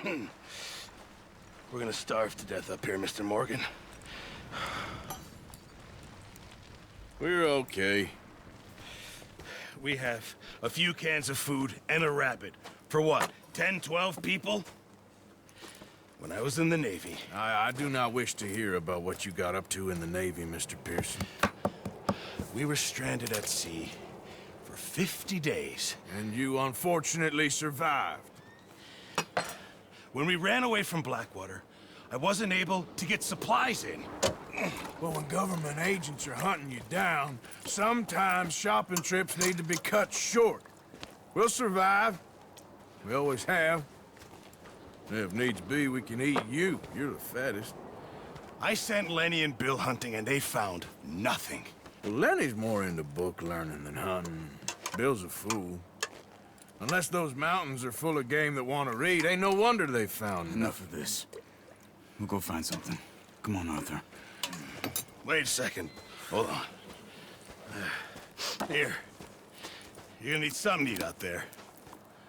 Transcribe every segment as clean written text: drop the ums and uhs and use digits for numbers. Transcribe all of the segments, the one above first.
We're gonna starve to death up here, Mr. Morgan. We're okay. We have a few cans of food and a rabbit. For what, 10, 12 people? When I was in the Navy... I do not wish to hear about what you got up to in the Navy, Mr. Pearson. We were stranded at sea for 50 days. And you unfortunately survived. When we ran away from Blackwater, I wasn't able to get supplies in. Well, when government agents are hunting you down, sometimes shopping trips need to be cut short. We'll survive. We always have. If needs be, we can eat you. You're the fattest. I sent Lenny and Bill hunting, and they found nothing. Well, Lenny's more into book learning than hunting. Bill's a fool. Unless those mountains are full of game that want to read, ain't no wonder they found Enough of this. We'll go find something. Come on, Arthur. Wait a second. Hold on. Here. You're gonna need something to eat out there.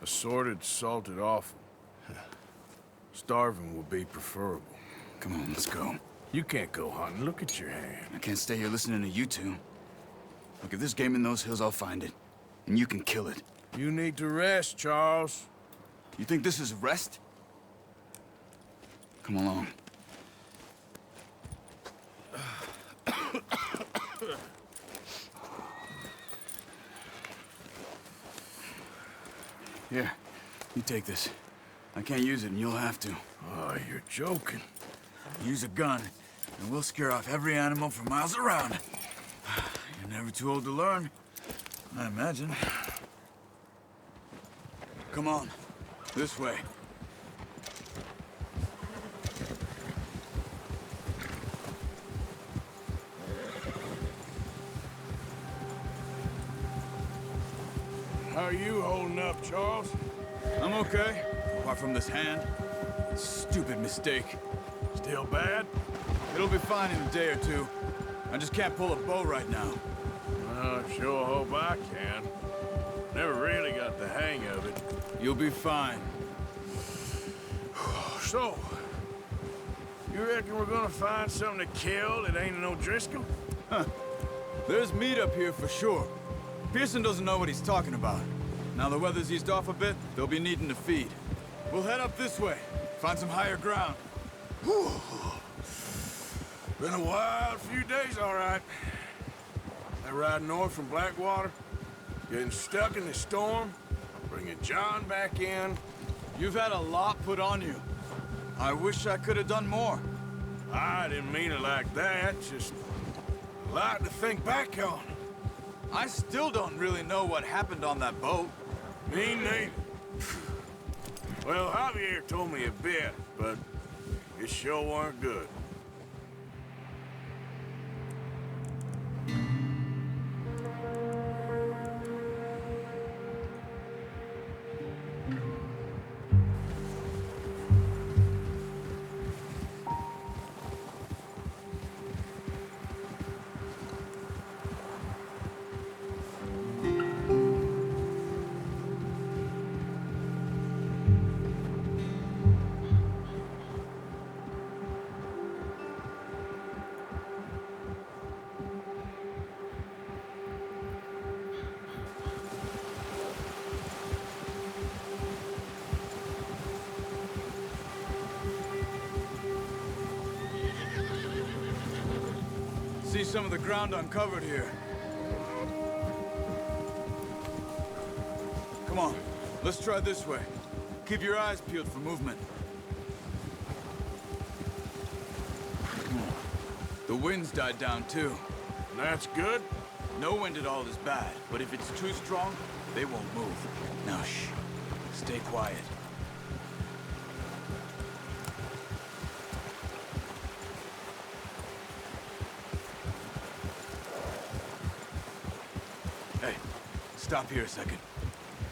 Assorted, salted offal. Starving would be preferable. Come on, let's go. You can't go hunting. Look at your hand. I can't stay here listening to you two. Look, if there's game in those hills, I'll find it. And you can kill it. You need to rest, Charles. You think this is rest? Come along. Here, you take this. I can't use it, and you'll have to. Oh, you're joking. Use a gun, and we'll scare off every animal for miles around. You're never too old to learn, I imagine. Come on, this way. How are you holding up, Charles? I'm okay, apart from this hand. Stupid mistake. Still bad? It'll be fine in a day or two. I just can't pull a bow right now. I sure hope I can. Never really got the hang of it. You'll be fine. So, you reckon we're gonna find something to kill that ain't no Driscoll? There's meat up here for sure. Pearson doesn't know what he's talking about. Now the weather's eased off a bit, they'll be needing to feed. We'll head up this way, find some higher ground. Whew. Been a wild few days, all right. That ride north from Blackwater, getting stuck in the storm, bringing John back in. You've had a lot put on you. I wish I could have done more. I didn't mean it like that, just a lot to think back on. I still don't really know what happened on that boat. Me neither. Well, Javier told me a bit, but it sure weren't good. See some of the ground uncovered here. Come on, let's try this way. Keep your eyes peeled for movement. The wind's died down too. That's good. No wind at all is bad, but if it's too strong, they won't move. Now shh, stay quiet. Hey, stop here a second.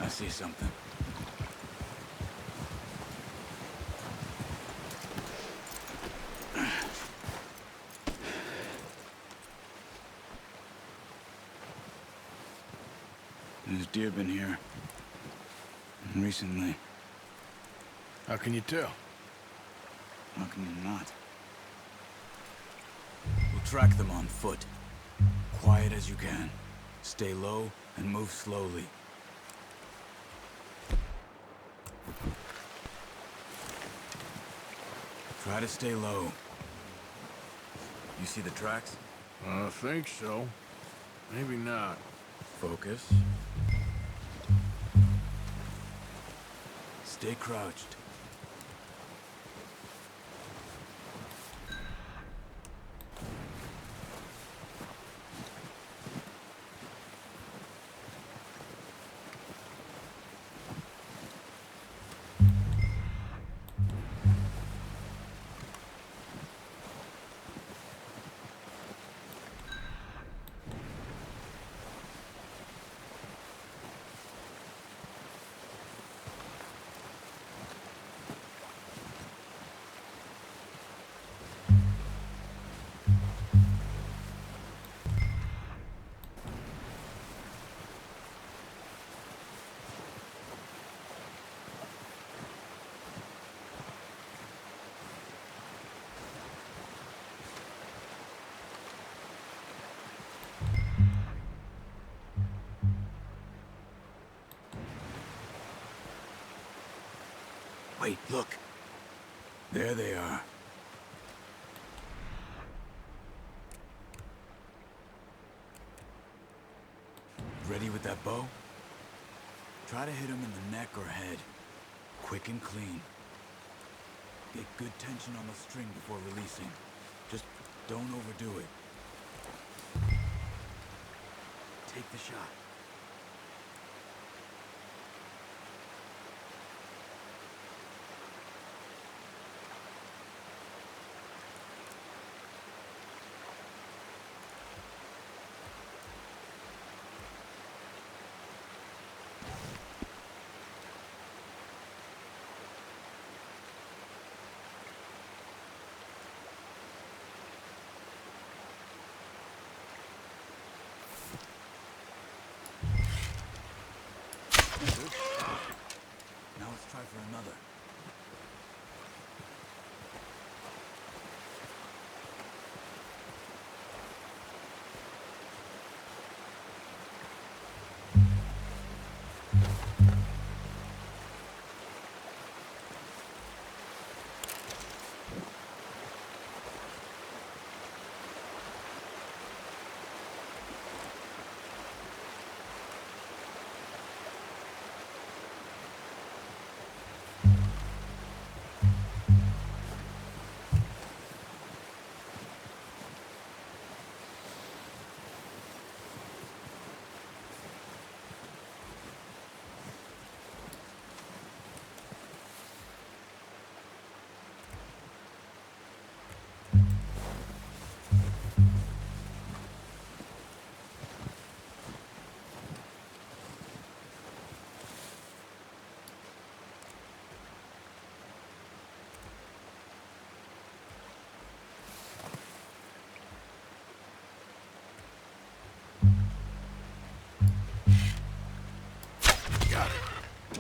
I see something. There's deer been here. Recently. How can you tell? How can you not? We'll track them on foot. Quiet as you can. Stay low and move slowly. Try to stay low. You see the tracks? I think so. Maybe not. Focus. Stay crouched. Wait, look. There they are. Ready with that bow? Try to hit him in the neck or head. Quick and clean. Get good tension on the string before releasing. Just don't overdo it. Take the shot. Now let's try for another.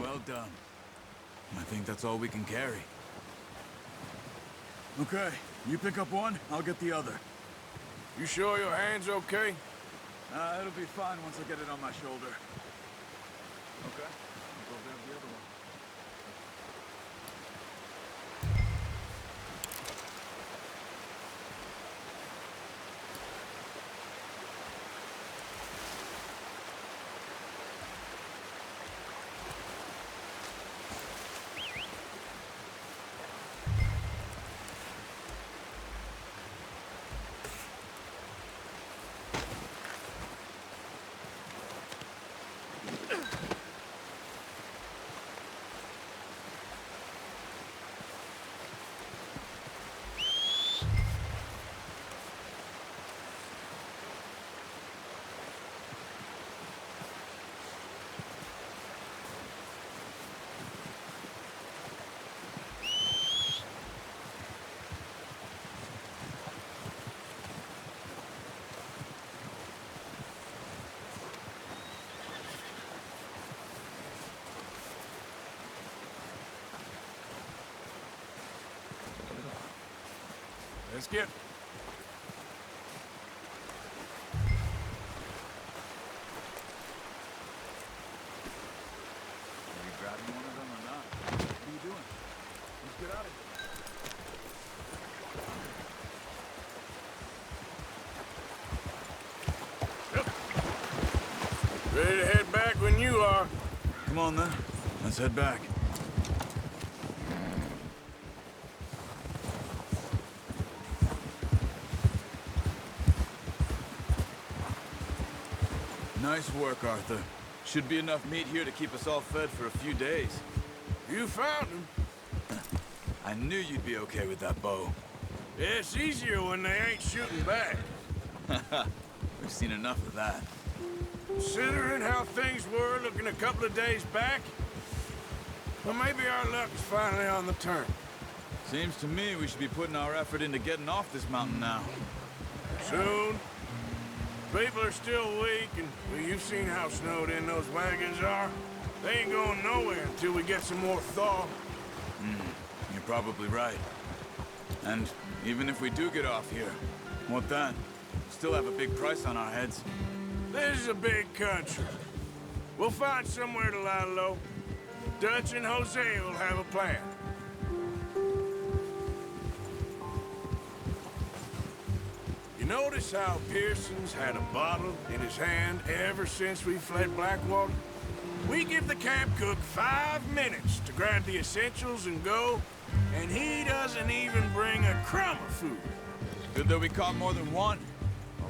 Well done. I think that's all we can carry. Okay, you pick up one, I'll get the other. You sure your hand's okay? It'll be fine once I get it on my shoulder. Okay, I'll go grab the other one. Let's get... Are you grabbing one of them or not? What are you doing? Let's get out of here. Ready to head back when you are. Come on then. Let's head back. Nice work, Arthur. Should be enough meat here to keep us all fed for a few days. You found him. I knew you'd be okay with that bow. It's easier when they ain't shooting back. We've seen enough of that. Considering how things were looking a couple of days back, well, maybe our luck's finally on the turn. Seems to me we should be putting our effort into getting off this mountain now. Soon. People are still weak, and well, you've seen how snowed in those wagons are. They ain't going nowhere until we get some more thaw. You're probably right. And even if we do get off here, what then? Still have a big price on our heads. This is a big country. We'll find somewhere to lie low. Dutch and Jose will have a plan. You notice how Pearson's had a bottle in his hand ever since we fled Blackwater? We give the camp cook 5 minutes to grab the essentials and go, and he doesn't even bring a crumb of food. Good that we caught more than one.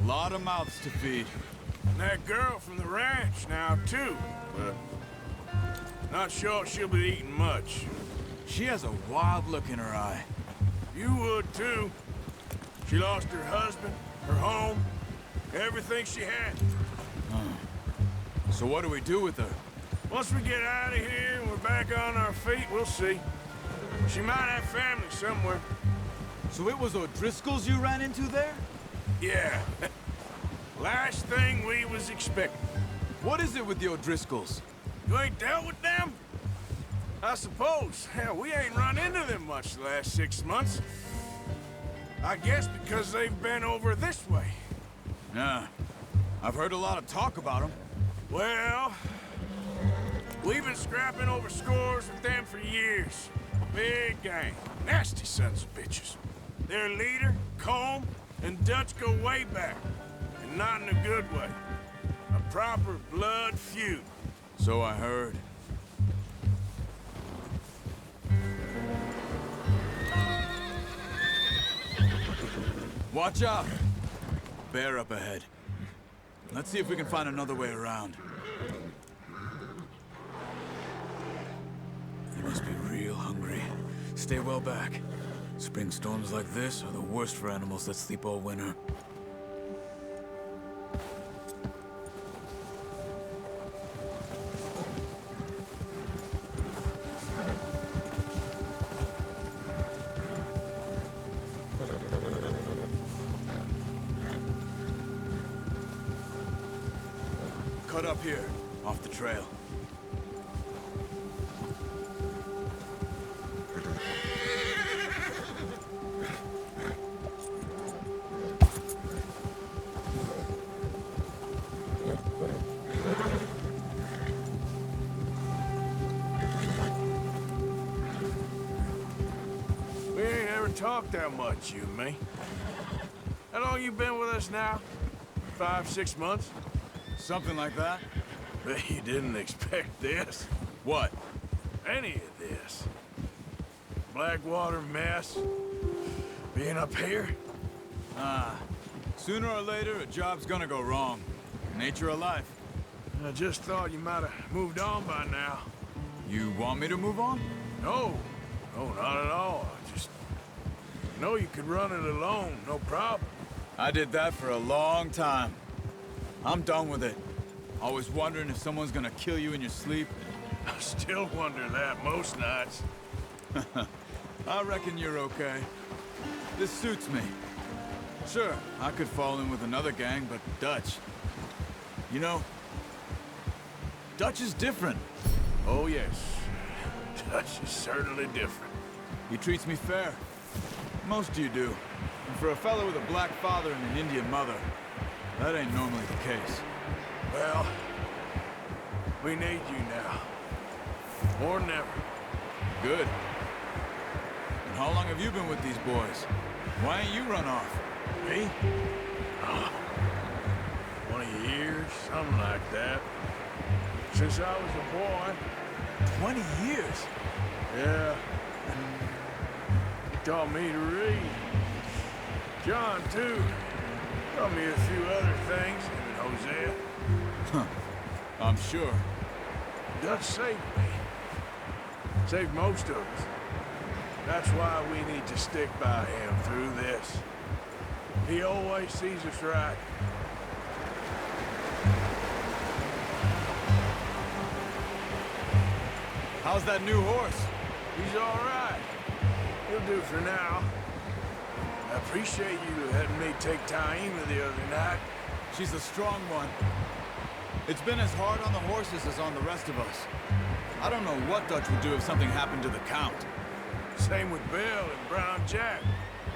A lot of mouths to feed. And that girl from the ranch now, too, but not sure she'll be eating much. She has a wild look in her eye. You would, too. She lost her husband, her home, everything she had. So what do we do with her? Once we get out of here and we're back on our feet, we'll see. She might have family somewhere. So it was O'Driscoll's you ran into there? Yeah. Last thing we was expecting. What is it with the O'Driscolls? You ain't dealt with them? I suppose. Hell, we ain't run into them much the last 6 months. I guess because they've been over this way. Yeah. I've heard a lot of talk about them. Well, we've been scrapping over scores with them for years. Big gang. Nasty sons of bitches. Their leader, Combe, and Dutch go way back. And not in a good way. A proper blood feud. So I heard. Watch out! Bear up ahead. Let's see if we can find another way around. They must be real hungry. Stay well back. Spring storms like this are the worst for animals that sleep all winter. Cut up here, off the trail. We ain't ever talked that much, you and me. How long you been with us now? 5, 6 months? Something like that? Bet you didn't expect this. What? Any of this. Blackwater mess. Being up here. Sooner or later, a job's gonna go wrong. Nature of life. I just thought you might have moved on by now. You want me to move on? No. No, not at all. I just know you could run it alone, no problem. I did that for a long time. I'm done with it. Always wondering if someone's gonna kill you in your sleep. I still wonder that most nights. I reckon you're okay. This suits me. Sure, I could fall in with another gang, but Dutch... You know, Dutch is different. Oh, yes. Dutch is certainly different. He treats me fair. Most of you do. And for a fellow with a black father and an Indian mother, that ain't normally the case. Well, we need you now. More than ever. Good. And how long have you been with these boys? Why ain't you run off? Me? 20 years, something like that. Since I was a boy. 20 years? Yeah. He taught me to read. John, too. Taught me a few other things, and Hosea. Huh. I'm sure. Dutch saved me. Saved most of us. That's why we need to stick by him through this. He always sees us right. How's that new horse? He's all right. He'll do for now. I appreciate you letting me take Taima the other night. She's a strong one. It's been as hard on the horses as on the rest of us. I don't know what Dutch would do if something happened to the Count. Same with Bill and Brown Jack.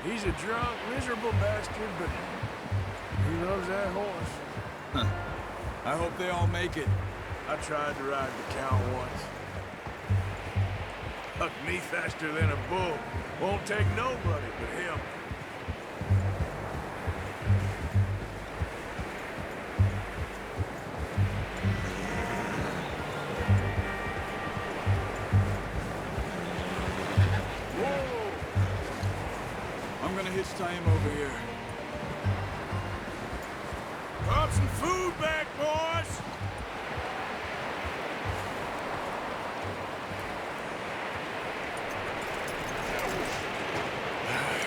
He's a drunk, miserable bastard, but he loves that horse. I hope they all make it. I tried to ride the Count once. Hucked me faster than a bull. Won't take nobody but him. I'm gonna hitch Taima over here. Brought some food back, boys!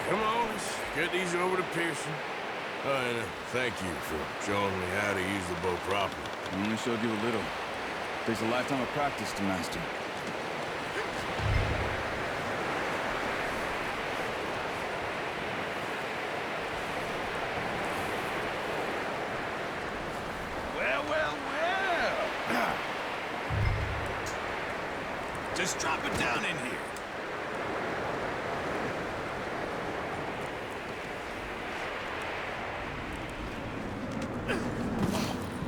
Come on, let's get these over to Pearson. And thank you for showing me how to use the bow properly. I only showed you a little. Takes a lifetime of practice to master. Well, well, well. Just drop it down in here.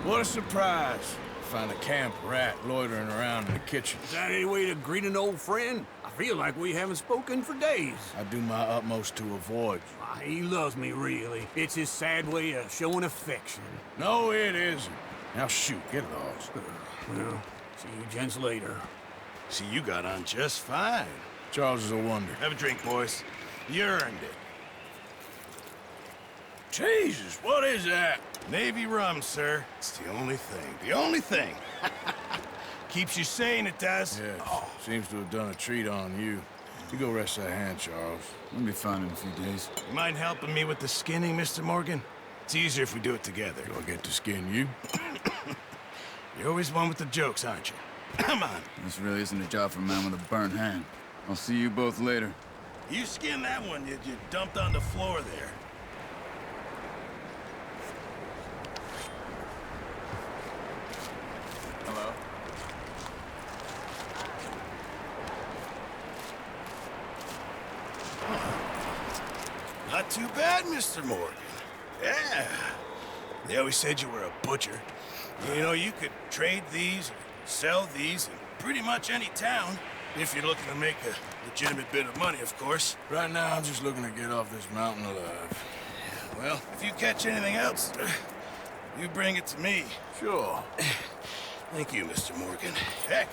What a surprise. Find a camp rat loitering around in the kitchen. Is that any way to greet an old friend? I feel like we haven't spoken for days. I do my utmost to avoid you. He loves me, really. It's his sad way of showing affection. No, it isn't. Now shoot, get lost. Well, see you gents later. See, you got on just fine. Charles is a wonder. Have a drink, boys. You earned it. Jesus, what is that? Navy rum, sir. It's the only thing. The only thing. Keeps you sane, it does. Yes, seems to have done a treat on you. You go rest that hand, Charles. I'll be fine in a few days. You mind helping me with the skinning, Mr. Morgan? It's easier if we do it together. Do I get to skin you? You're always one with the jokes, aren't you? Come on. This really isn't a job for a man with a burnt hand. I'll see you both later. You skinned that one you dumped on the floor there. Hello? Not too bad, Mr. Morgan. Yeah. They always said you were a butcher. You know, you could trade these, sell these in pretty much any town, if you're looking to make a legitimate bit of money, of course. Right now, I'm just looking to get off this mountain alive. Well, if you catch anything else, you bring it to me. Sure. Thank you, Mr. Morgan. Heck,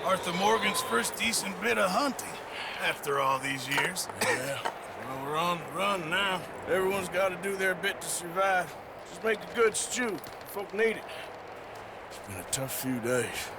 Arthur Morgan's first decent bit of hunting after all these years. Yeah. Well, we're on the run now. Everyone's got to do their bit to survive. Just make a good stew. Folk need it. It's been a tough few days.